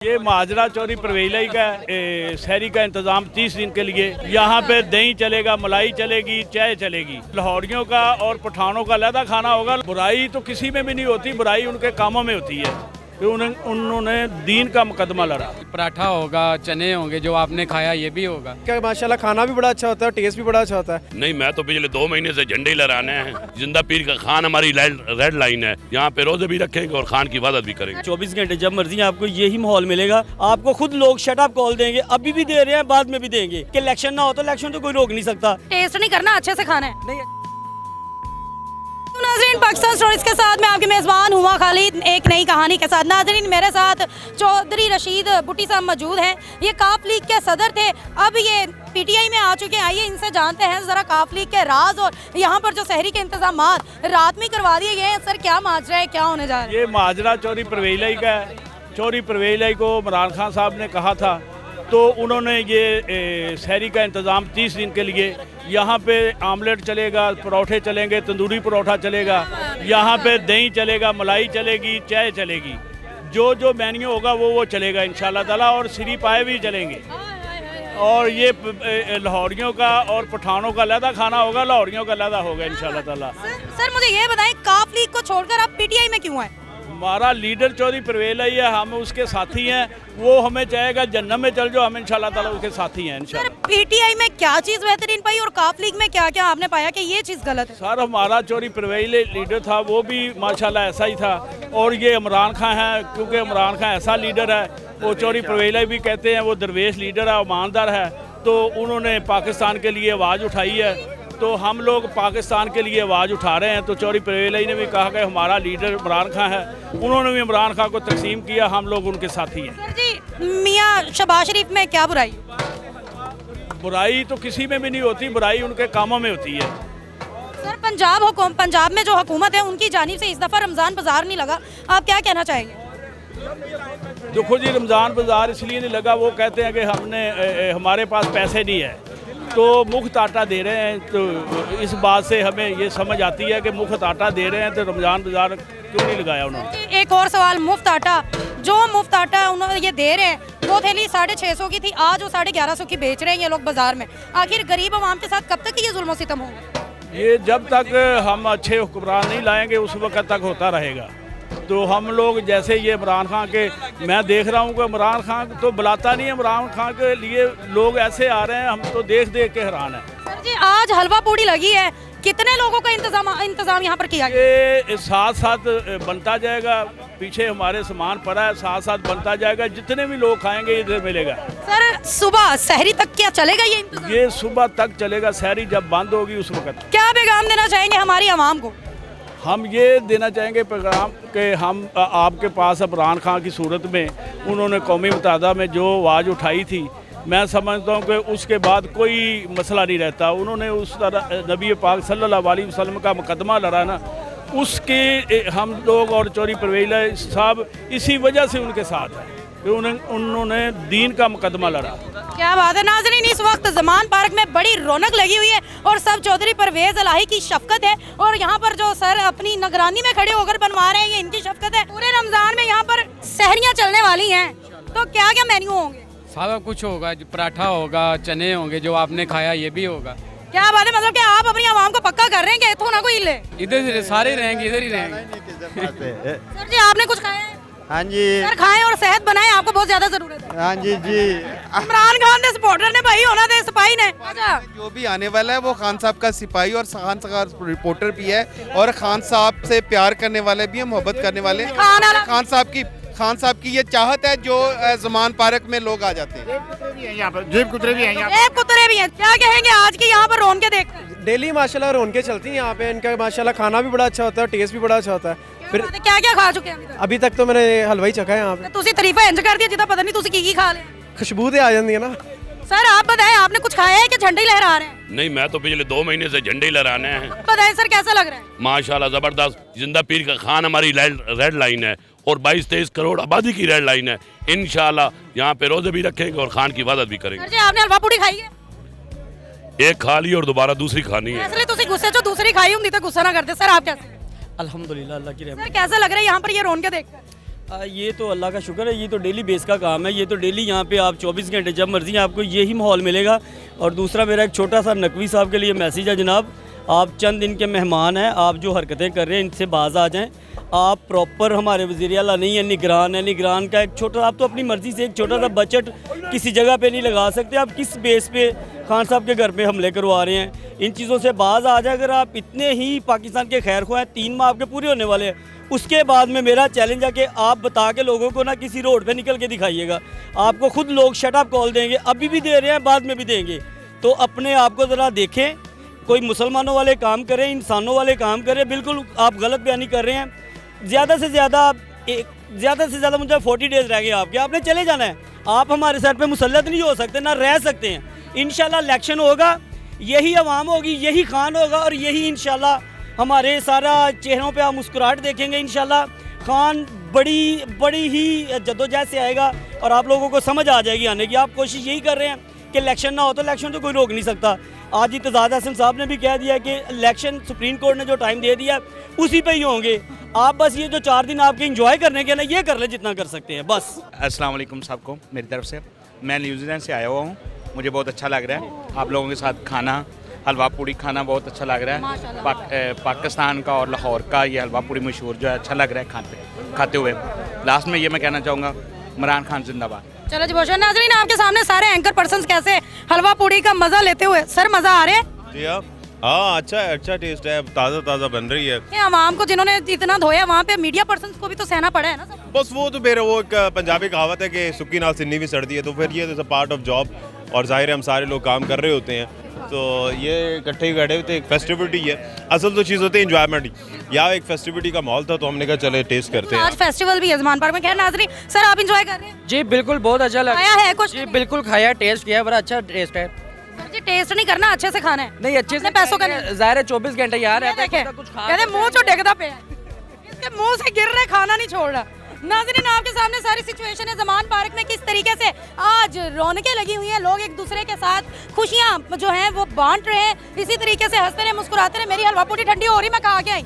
ये माजरा चौरी परवेलाई का शहरी का इंतजाम 30 दिन के लिए। यहाँ पे दही चलेगा, मलाई चलेगी, चाय चलेगी। लाहौरियों का और पठानों का अलग खाना होगा। बुराई तो किसी में भी नहीं होती, बुराई उनके कामों में होती है। उन्होंने दीन का मुकदमा लड़ा। पराठा होगा, चने होंगे, जो आपने खाया ये भी होगा। क्या माशाल्लाह खाना भी बड़ा अच्छा होता है, टेस्ट भी बड़ा अच्छा होता है। नहीं, मैं तो पिछले 2 महीने से झंडे लहराने हैं। जिंदा पीर का खान हमारी रेड लाइन है। यहाँ पे रोजे भी रखेंगे और खान की इबादत भी करेंगे। 24 घंटे जब मर्जी आपको यही माहौल मिलेगा। आपको खुद लोग शट अप कॉल देंगे, अभी भी दे रहे हैं, बाद में भी देंगे कि इलेक्शन ना हो तो इलेक्शन तो कोई रोक नहीं सकता। टेस्ट नहीं करना, अच्छे से खाना है। नहीं। नाज़रीन, पाकिस्तान स्टोरीज के साथ मैं आपकी मेज़बान हुमा खालिद एक नई कहानी के साथ। नाज़रीन, मेरे साथ चौधरी रशीद भुट्टी साहब मौजूद हैं। ये काफ लीग के सदर थे, अब ये पीटीआई में आ चुके हैं। आइए इनसे जानते हैं ज़रा काफ लीग के राज और यहाँ पर जो शहरी के इंतजाम रात में करवा दिए गए हैं। सर, क्या माजरा है, क्या होने जा रहा है? ये माजरा चौरी परवेलाई का है। चौरी परवेलाई को इमरान खान साहब ने कहा था, तो उन्होंने ये शहरी का इंतज़ाम 30 दिन के लिए। यहाँ पे आमलेट चलेगा, परोठे चलेंगे, तंदूरी परोठा चलेगा, यहाँ पे दही चलेगा, मलाई चलेगी, चाय चलेगी। जो मेन्यू होगा वो चलेगा इंशाल्लाह ताला। और श्री पाए भी चलेंगे। और ये लाहौरियों का और पठानों का अलग खाना होगा, लाहौरियों का अलग होगा इंशाल्लाह ताला। सर मुझे ये बताएं, काफ लीग को छोड़कर आप पीटीआई में क्यों आए? हमारा लीडर चौधरी परवेलाई है, हम उसके साथी हैं। वो हमें चाहेगा जन्नत में चल जाओ, हम इंशाल्लाह ताला उसके साथी हैं इंशाल्लाह। सर, पीटीआई में क्या चीज़ बेहतरीन पाई और काफ लीग में क्या क्या आपने पाया कि ये चीज़ गलत है? सर, हमारा चौधरी परवेलाई लीडर था, वो भी माशाल्लाह ऐसा ही था। और ये इमरान खान है, क्योंकि इमरान खान ऐसा लीडर है, वो चौधरी परवेलाई भी कहते हैं वो दरवेश लीडर है, ईमानदार है। तो उन्होंने पाकिस्तान के लिए आवाज़ उठाई है, तो हम लोग पाकिस्तान के लिए आवाज़ उठा रहे हैं। तो चौधरी परवेलाई ने भी कहा कि हमारा लीडर इमरान खान है, उन्होंने भी इमरान खान को तकसीम किया, हम लोग उनके साथी हैं। सर जी, मियाँ शहबाज शरीफ में क्या बुराई? बुराई तो किसी में भी नहीं होती, बुराई उनके कामों में होती है। सर, पंजाब में जो हुकूमत है उनकी जानिब से इस दफ़ा रमज़ान बाजार नहीं लगा, आप क्या कहना चाहेंगे? देखो जी, रमज़ान बाजार इसलिए नहीं लगा, वो कहते हैं कि हमारे पास पैसे नहीं है, तो मुफ्त आटा दे रहे हैं। तो इस बात से हमें ये समझ आती है कि मुफ्त आटा दे रहे हैं, तो रमज़ान बाजार क्यों नहीं लगाया उन्होंने? एक और सवाल, मुफ्त आटा, जो मुफ्त आटा उन्होंने ये दे रहे हैं, वो थैली 650 की थी, आज वो 1150 की बेच रहे हैं ये लोग बाजार में। आखिर गरीब आवाम के साथ कब तक ये जुल्म सितम होगा? ये जब तक हम अच्छे हुक्मरान नहीं लाएंगे उस वक्त तक होता रहेगा। तो हम लोग जैसे ये इमरान खान के, मैं देख रहा हूँ कि इमरान खान तो बुलाता नहीं है। इमरान खान के लिए लोग ऐसे आ रहे हैं, हम तो देख देख के हैरान हैं। सर जी, आज हलवा पूड़ी लगी है, कितने लोगों का इंतजाम यहाँ पर किया गया? ये साथ साथ बनता जाएगा, पीछे हमारे सामान पड़ा है, साथ साथ बनता जाएगा। जितने भी लोग खाएंगे इधर मिलेगा। सर, सुबह सहरी तक क्या चलेगा ये इंतजाम? ये सुबह तक चलेगा, सहरी जब बंद होगी उस वक्त। क्या पैगाम देना चाहेंगे हमारी आवाम को? हम ये देना चाहेंगे पैगाम कि हम आपके पास इमरान खान की सूरत में उन्होंने कौमी मुत्तहदा में जो आवाज़ उठाई थी, मैं समझता हूँ कि उसके बाद कोई मसला नहीं रहता। उन्होंने उस तरह नबी पाक सल्लल्लाहु अलैहि वसल्लम का मुकदमा लड़ा ना, उसके हम लोग और चौधरी परवेलाई साहब इसी वजह से उनके साथ हैं कि उन्होंने दीन का मुकदमा लड़ा। क्या बात है। नाज़रीन, इस वक्त ज़मान पार्क में बड़ी रौनक लगी हुई है और सब चौधरी परवेज इलाही की शफकत है। और यहाँ पर जो सर अपनी निगरानी में खड़े होकर बनवा रहे हैं, ये इनकी शफकत है। पूरे रमज़ान में यहाँ पर सहरियाँ चलने वाली हैं, तो क्या क्या मेन्यू होंगे? सारा कुछ होगा, पराठा होगा, चने होंगे, जो आपने खाया ये भी होगा। क्या बात है, मतलब कि आप अपनी आवाम को पक्का कर रहे हैं कि इथों ना कोई ले? इधर सारे रहेंगे, इधर ही रहेंगे। सर जी, आपने कुछ खाया है? हाँ जी। सर, खाएं और सेहत बनाएं, आपको बहुत ज्यादा जरूरत है। हाँ जी जी। इमरान खान के सपोर्टर ने भाई होना थे, सिपाही ने। अच्छा, जो भी आने वाला है वो खान साहब का सिपाही और खान साहब का रिपोर्टर भी है, और खान साहब से प्यार करने वाले भी हैं, मोहब्बत करने वाले। खान साहब की ये चाहत है जो ज़मान पार्क में लोग आ जाते हैं। यहाँ पर जेब कुतरे भी हैं। एक कुतरे भी हैं। क्या कहेंगे आज की यहाँ पर रौनकें देखकर? डेली माशाल्लाह रौनकें चलती हैं यहाँ पे। इनका माशाल्लाह खाना भी बड़ा अच्छा होता है, टेस्ट भी बड़ा अच्छा होता है। फिर क्या क्या खा चुके हैं अभी तक तो मैंने हलवा ही चखा है यहाँ पे। तुसी तारीफा इंज कर दिया जिदा पता नहीं तुसी की खा लिया। खुशबू तो आ जाती है ना। सर, आप बताएं, आपने कुछ खाया है कि झंडे ही लहरा रहे हैं? नहीं, मैं तो पिछले 2 महीने से झंडे लहराने हैं। बताएं सर, कैसा लग रहा है? माशाल्लाह जबरदस्त। जिंदा पीर का खान हमारी रेड लाइन है और 22-23 करोड़ आबादी की रेड लाइन है। इंशाल्लाह यहाँ पे रोजे भी रखेंगे और खान की इबादत भी करेंगे। सर जी, आपने हलवा पूड़ी खाई है? एक खा ली और दोबारा दूसरी खानी है। इसलिए तुसी गुस्से जो दूसरी खाई होंगी तो गुस्सा ना करते। सर, आप कैसे? अल्हम्दुलिल्लाह, अल्लाह की रहमत। सर, कैसा लग रहा है यहाँ पर ये रौनकें देखकर? ये तो अल्लाह का शुक्र है, ये तो डेली बेस का काम है। ये तो डेली यहाँ पे आप 24 घंटे जब मर्जी आपको यही माहौल मिलेगा। और दूसरा मेरा एक छोटा सा नकवी साहब के लिए मैसेज है, जनाब आप चंद दिन के मेहमान हैं, आप जो हरकतें कर रहे हैं इनसे बाज आ जाएं। आप प्रॉपर हमारे वज़ीर आला नहीं है, निगरान है। निगरान का एक छोटा, आप तो अपनी मर्ज़ी से एक छोटा सा बजट किसी जगह पे नहीं लगा सकते। आप किस बेस पे खान साहब के घर पे हमले करवा रहे हैं? इन चीज़ों से बाज आ जाए। अगर आप इतने ही पाकिस्तान के खैर ख्वाह हैं, 3 माह आपके पूरे होने वाले हैं, उसके बाद में मेरा चैलेंज है कि आप बता के लोगों को ना किसी रोड पे निकल के दिखाइएगा। आपको खुद लोग शट अप कॉल देंगे, अभी भी दे रहे हैं, बाद में भी देंगे। तो अपने आप को ज़रा देखें, कोई मुसलमानों वाले काम करें, इंसानों वाले काम करें। बिल्कुल आप गलत बयानी कर रहे हैं। ज़्यादा से ज़्यादा मुझे 40 डेज़ रह गए आपके, आपने चले जाना है। आप हमारे सर पे मुसल्लत नहीं हो सकते, ना रह सकते हैं। इंशाल्लाह इलेक्शन होगा, यही अवाम होगी, यही खान होगा, और यही इंशाल्लाह हमारे सारा चेहरों पे आप मुस्कुराहट देखेंगे। इंशाल्लाह खान बड़ी ही जद्दोजहद से आएगा और आप लोगों को समझ आ जाएगी आने की। आप कोशिश यही कर रहे हैं कि इलेक्शन ना हो, तो इलेक्शन तो कोई रोक नहीं सकता। आज इत्तेज़ाद हसन साहब ने भी कह दिया कि इलेक्शन सुप्रीम कोर्ट ने जो टाइम दे दिया उसी पे ही होंगे। आप बस ये जो 4 दिन आपके इंजॉय करने के ना, ये कर ले जितना कर सकते हैं बस। अस्सलाम वालेकुम सबको मेरी तरफ से। मैं न्यूजीलैंड से आया हुआ हूँ, मुझे बहुत अच्छा लग रहा है आप लोगों के साथ खाना, हलवा पूड़ी खाना बहुत अच्छा लग रहा है। पाकिस्तान का और लाहौर का ये हलवा पूड़ी मशहूर जो है, अच्छा लग रहा है खाते हुए। लास्ट में ये मैं कहना चाहूँगा, इमरान खान जिंदाबाद। चलो जी, बहुत नाज़रीन आपके सामने सारे एंकर पर्सन्स कैसे हलवा पूड़ी का मजा लेते हुए। सर मजा आ रहा है? जी हाँ, अच्छा टेस्ट है, ताज़ा बन रही है। ये आवाम को जिन्होंने इतना धोया, वहाँ पे मीडिया पर्सन्स को भी तो सहना पड़ा है ना सब। बस वो तो मेरा वो एक पंजाबी कहावत है कि सुक्की नाल सिन्नी भी सड़ती है, तो फिर ये तो पार्ट ऑफ जॉब, और जाहिर है हम सारे लोग काम कर रहे होते हैं, तो ये इकट्ठे खड़े होते एक फेस्टिविटी है। असल तो चीज़ होती है इंजॉयमेंट। यहाँ एक फेस्टिविटी का माहौल था, तो हमने कहा चले टेस्ट करते हैं। आज फेस्टिवल भी है ज़मान पार्क में। खैर नाज़रीन, सर आप इंजॉय कर रहे हैं? जी बिल्कुल, बहुत अच्छा लगा। खाया है कुछ? जी बिल्कुल खाया, टेस्ट किया, बड़ा अच्छा टेस्ट है। सर जी टेस्ट नहीं करना, अच्छे से खाना है। नहीं, अच्छे से पैसों का ज़ाहिर है 24 घंटे यहाँ रहता है, कुछ खा कहते मुंह चो डिगदा पे है, इसके मुंह से गिर रहे, खाना नहीं छोड़ रहा। नाज़रीन आपके सामने सारी सिचुएशन है ज़मान पार्क में, किस तरीके से आज रौनकें लगी हुई हैं, लोग एक दूसरे के साथ खुशियाँ जो हैं वो बांट रहे हैं। इसी तरीके से हंसते रहे, मुस्कुराते रहे। मेरी हलवा पूरी ठंडी हो रही, मैं खा के आई।